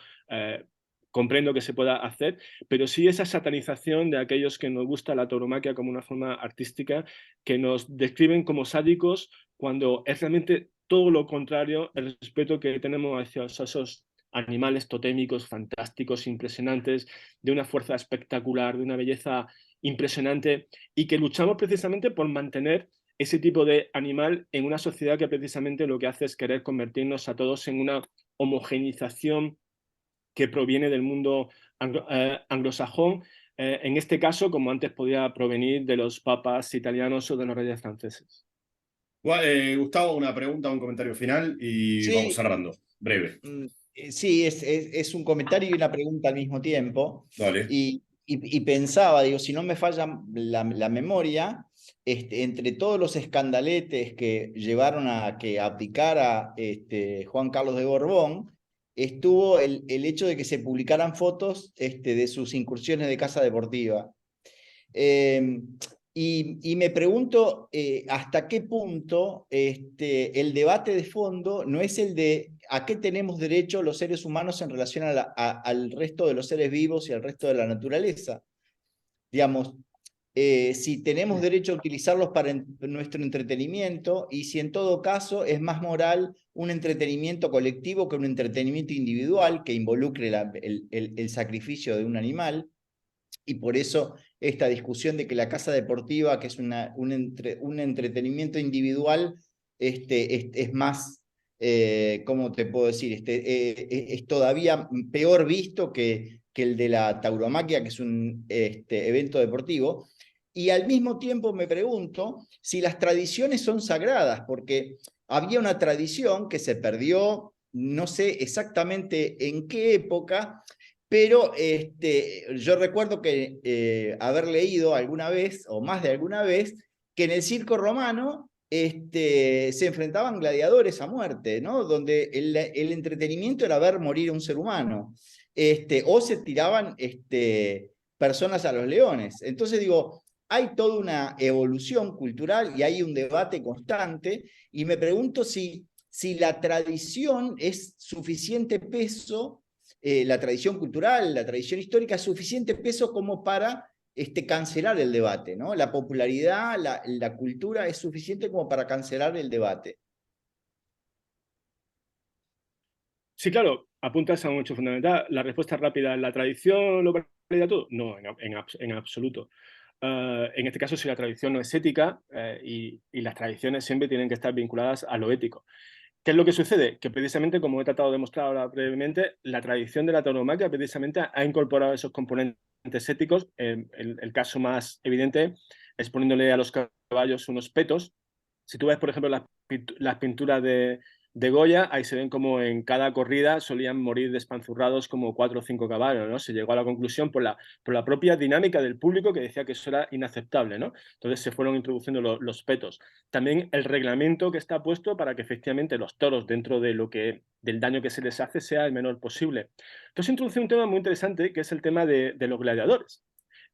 comprendo que se pueda hacer, pero sí esa satanización de aquellos que nos gusta la tauromaquia como una forma artística, que nos describen como sádicos cuando es realmente todo lo contrario el respeto que tenemos hacia esos animales totémicos, fantásticos, impresionantes, de una fuerza espectacular, de una belleza impresionante, y que luchamos precisamente por mantener ese tipo de animal en una sociedad que precisamente lo que hace es querer convertirnos a todos en una homogenización que proviene del mundo anglosajón, en este caso, como antes podía provenir de los papas italianos o de los reyes franceses. Gustavo, una pregunta, un comentario final y vamos Sí, cerrando. Breve. sí, es un comentario y una pregunta al mismo tiempo. Dale. Y pensaba, digo, si no me falla la memoria, entre todos los escandaletes que llevaron a que abdicara Juan Carlos de Borbón, estuvo el hecho de que se publicaran fotos de sus incursiones de caza deportiva. Y me pregunto hasta qué punto el debate de fondo no es el de a qué tenemos derecho los seres humanos en relación al resto de los seres vivos y al resto de la naturaleza. Digamos, si tenemos derecho a utilizarlos para nuestro entretenimiento y si en todo caso es más moral un entretenimiento colectivo que un entretenimiento individual que involucre el sacrificio de un animal. Y por eso esta discusión de que la caza deportiva, que es un entretenimiento individual, es más, ¿cómo te puedo decir? Es todavía peor visto que el de la tauromaquia, que es un evento deportivo. Y al mismo tiempo me pregunto si las tradiciones son sagradas, porque había una tradición que se perdió, no sé exactamente en qué época, pero yo recuerdo que haber leído alguna vez, o más de alguna vez, que en el circo romano se enfrentaban gladiadores a muerte, ¿no? Donde el entretenimiento era ver morir a un ser humano, o se tiraban personas a los leones. Entonces digo, hay toda una evolución cultural y hay un debate constante, y me pregunto si la tradición es suficiente peso, la tradición cultural, la tradición histórica, es suficiente peso como para cancelar el debate, ¿no? La popularidad, la cultura es suficiente como para cancelar el debate. Sí, claro, apuntas a un hecho fundamental. La respuesta rápida, ¿la tradición lo valida todo? No, en absoluto. En este caso, si la tradición no es ética, y las tradiciones siempre tienen que estar vinculadas a lo ético. ¿Qué es lo que sucede? Que precisamente, como he tratado de mostrar ahora brevemente, la tradición de la tauromaquia precisamente ha incorporado esos componentes éticos. El caso más evidente es poniéndole a los caballos unos petos. Si tú ves, por ejemplo, las pinturas de Goya, ahí se ven como en cada corrida solían morir despanzurrados como 4 o 5 caballos, ¿no? Se llegó a la conclusión por la propia dinámica del público, que decía que eso era inaceptable, ¿no? Entonces se fueron introduciendo los petos. También el reglamento que está puesto para que efectivamente los toros, dentro de del daño que se les hace, sea el menor posible. Entonces introduce un tema muy interesante, que es el tema de los gladiadores.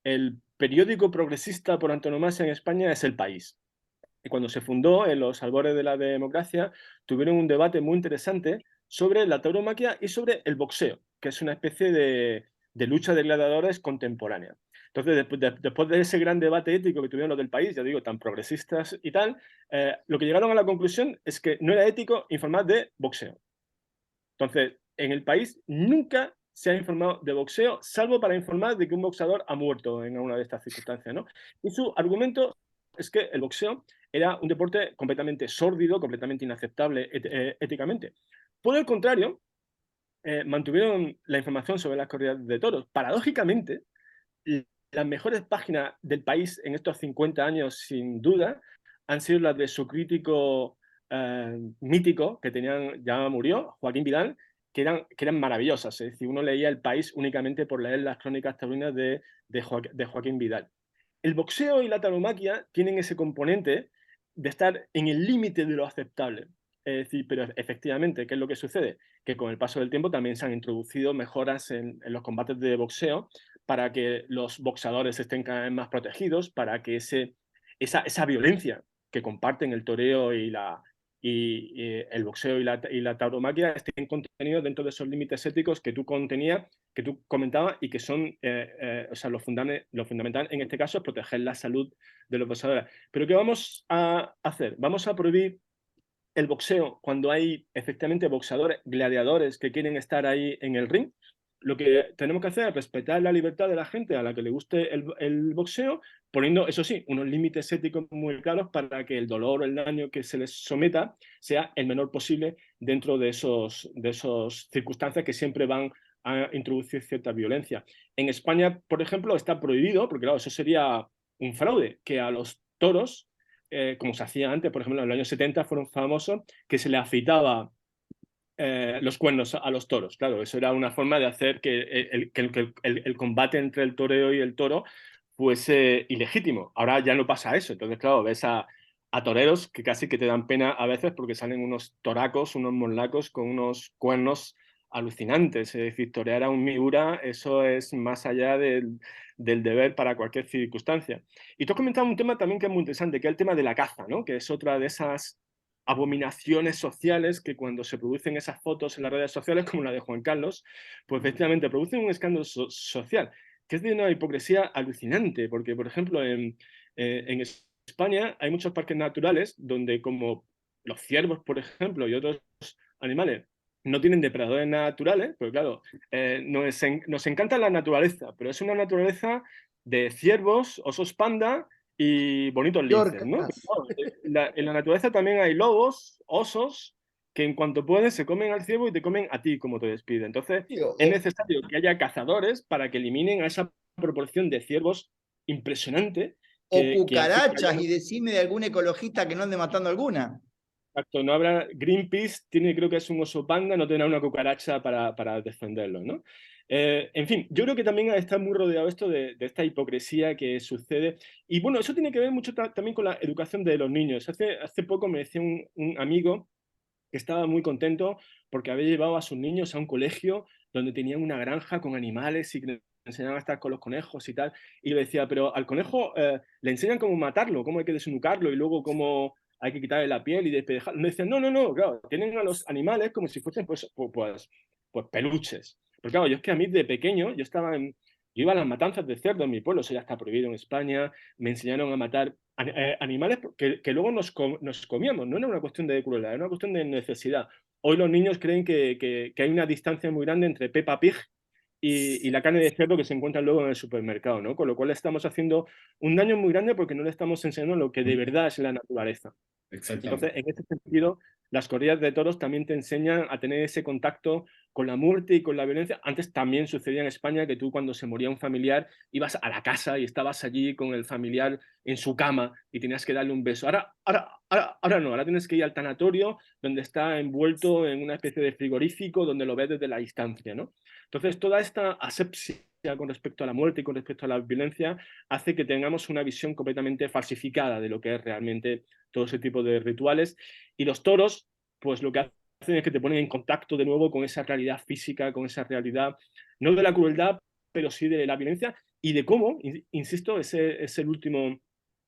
El periódico progresista por antonomasia en España es El País. Y cuando se fundó, en los albores de la democracia, tuvieron un debate muy interesante sobre la tauromaquia y sobre el boxeo, que es una especie de lucha de gladiadores contemporánea. Entonces, después de ese gran debate ético que tuvieron los del País, ya digo, tan progresistas y tal, lo que llegaron a la conclusión es que no era ético informar de boxeo. Entonces, en El País nunca se ha informado de boxeo, salvo para informar de que un boxeador ha muerto en una de estas circunstancias, ¿no? Y su argumento es que el boxeo era un deporte completamente sórdido, completamente inaceptable éticamente. Por el contrario, mantuvieron la información sobre las corridas de toros. Paradójicamente, las mejores páginas del País en estos 50 años, sin duda, han sido las de su crítico mítico, que ya murió, Joaquín Vidal, que eran maravillosas. Es decir, uno leía El País únicamente por leer las crónicas taurinas de Joaquín Vidal. El boxeo y la tauromaquia tienen ese componente de estar en el límite de lo aceptable. Es decir, pero efectivamente, ¿qué es lo que sucede? Que con el paso del tiempo también se han introducido mejoras en los combates de boxeo para que los boxeadores estén cada vez más protegidos, para que esa violencia que comparten el toreo y el boxeo y la tauromaquia estén contenidos dentro de esos límites éticos que tú comentabas, y que son, o sea, lo fundamental en este caso es proteger la salud de los boxeadores. Pero ¿qué vamos a hacer? Vamos a prohibir el boxeo cuando hay efectivamente boxeadores, gladiadores que quieren estar ahí en el ring. Lo que tenemos que hacer es respetar la libertad de la gente a la que le guste el boxeo, poniendo, eso sí, unos límites éticos muy claros para que el dolor o el daño que se les someta sea el menor posible dentro de esas circunstancias que siempre van a introducir cierta violencia. En España, por ejemplo, está prohibido, porque claro, eso sería un fraude, que a los toros, como se hacía antes, por ejemplo, en los años 70 fueron famosos, que se le afeitaba los cuernos a los toros. Claro, eso era una forma de hacer que el combate entre el toreo y el toro fuese ilegítimo. Ahora ya no pasa eso. Entonces, claro, ves a toreros que casi que te dan pena a veces porque salen unos toracos, unos morlacos con unos cuernos alucinantes. Es decir, torear a un Miura, eso es más allá del deber para cualquier circunstancia. Y tú has comentado un tema también que es muy interesante, que es el tema de la caza, ¿no? Que es otra de esas abominaciones sociales que cuando se producen esas fotos en las redes sociales, como la de Juan Carlos, pues efectivamente producen un escándalo social, que es de una hipocresía alucinante, porque, por ejemplo, en España hay muchos parques naturales donde, como los ciervos, por ejemplo, y otros animales, no tienen depredadores naturales, pero claro, nos encanta la naturaleza, pero es una naturaleza de ciervos, osos panda y bonitos linces, ¿no? Pero, Yorcas. claro, en la naturaleza también hay lobos, osos, que en cuanto pueden se comen al ciervo y te comen a ti como te despiden. Entonces, Sí, es necesario que haya cazadores para que eliminen a esa proporción de ciervos impresionante o que hace que cucarachas, haya... y decime de algún ecologista que no ande matando alguna. Exacto, no habrá... Greenpeace tiene, creo que es un oso panda, no tendrá una cucaracha para defenderlo, ¿no? En fin, yo creo que también está muy rodeado esto de esta hipocresía que sucede. Y bueno, eso tiene que ver mucho también con la educación de los niños. Hace poco me decía un amigo que estaba muy contento porque había llevado a sus niños a un colegio donde tenían una granja con animales y que le enseñaban a estar con los conejos y tal. Y le decía, pero al conejo le enseñan cómo matarlo, cómo hay que desnucarlo y luego cómo hay que quitarle la piel y despejarlo. Me decían, no, no, no, claro, tienen a los animales como si fuesen pues peluches. Pero claro, yo es que a mí de pequeño, yo iba a las matanzas de cerdo en mi pueblo, eso ya está prohibido en España, me enseñaron a matar animales que luego nos comíamos, no era una cuestión de crueldad, era una cuestión de necesidad. Hoy los niños creen que hay una distancia muy grande entre Peppa Pig y la carne de cerdo que se encuentra luego en el supermercado, ¿no? Con lo cual estamos haciendo un daño muy grande porque no le estamos enseñando lo que de verdad es la naturaleza. Entonces, Exactamente. en ese sentido, las corridas de toros también te enseñan a tener ese contacto con la muerte y con la violencia. Antes también sucedía en España que tú, cuando se moría un familiar, ibas a la casa y estabas allí con el familiar en su cama y tenías que darle un beso. Ahora no, ahora tienes que ir al tanatorio, donde está envuelto en una especie de frigorífico, donde lo ves desde la distancia, ¿no? Entonces, toda esta asepsia con respecto a la muerte y con respecto a la violencia hace que tengamos una visión completamente falsificada de lo que es realmente todo ese tipo de rituales. Y los toros, pues lo que hacen es que te ponen en contacto de nuevo con esa realidad física, con esa realidad, no de la crueldad, pero sí de la violencia y de cómo, insisto, ese es el último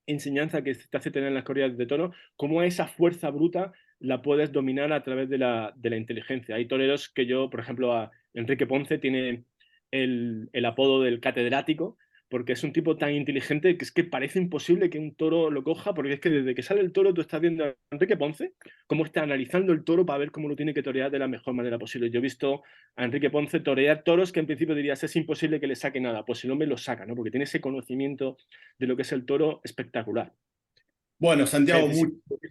enseñanza que te hace tener las corridas de toro, cómo esa fuerza bruta la puedes dominar a través de la inteligencia. Hay toreros que yo, por ejemplo, a Enrique Ponce tiene el apodo del catedrático, porque es un tipo tan inteligente que es que parece imposible que un toro lo coja, porque es que desde que sale el toro tú estás viendo a Enrique Ponce cómo está analizando el toro para ver cómo lo tiene que torear de la mejor manera posible. Yo he visto a Enrique Ponce torear toros que en principio dirías es imposible que le saque nada, pues el hombre lo saca, ¿no? Porque tiene ese conocimiento de lo que es el toro espectacular. Bueno, Es Santiago, decir, si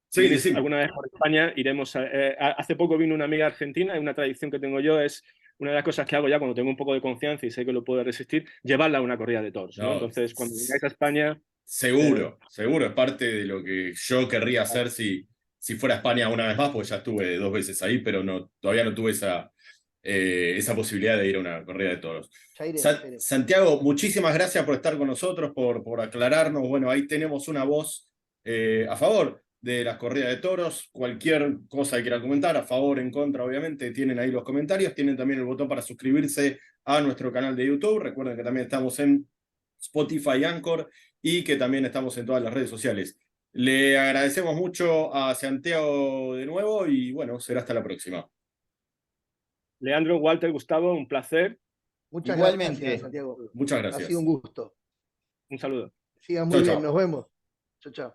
sí, vienes decime. alguna vez por España, iremos hace poco vino una amiga argentina y una tradición que tengo yo es, una de las cosas que hago ya cuando tengo un poco de confianza y sé que lo puedo resistir, llevarla a una corrida de toros, ¿no? No, Entonces, cuando vengáis a España... seguro, seguro, es parte de lo que yo querría hacer si fuera a España una vez más, porque ya estuve 2 veces ahí, pero no, todavía no tuve esa posibilidad de ir a una corrida de toros. Ya iremos, ya iremos. Santiago, muchísimas gracias por estar con nosotros, por aclararnos. Bueno, ahí tenemos una voz a favor de las corridas de toros. Cualquier cosa que quiera comentar, a favor, en contra, obviamente, tienen ahí los comentarios. Tienen también el botón para suscribirse a nuestro canal de YouTube. Recuerden que también estamos en Spotify, Anchor, y que también estamos en todas las redes sociales. Le agradecemos mucho a Santiago de nuevo y bueno, será hasta la próxima. Leandro, Walter, Gustavo, un placer. Muchas gracias, Igualmente. Santiago. Muchas Ha sido un gracias. gusto. Un saludo. Sigan muy Chao, bien, chao. nos vemos. Chao, chao.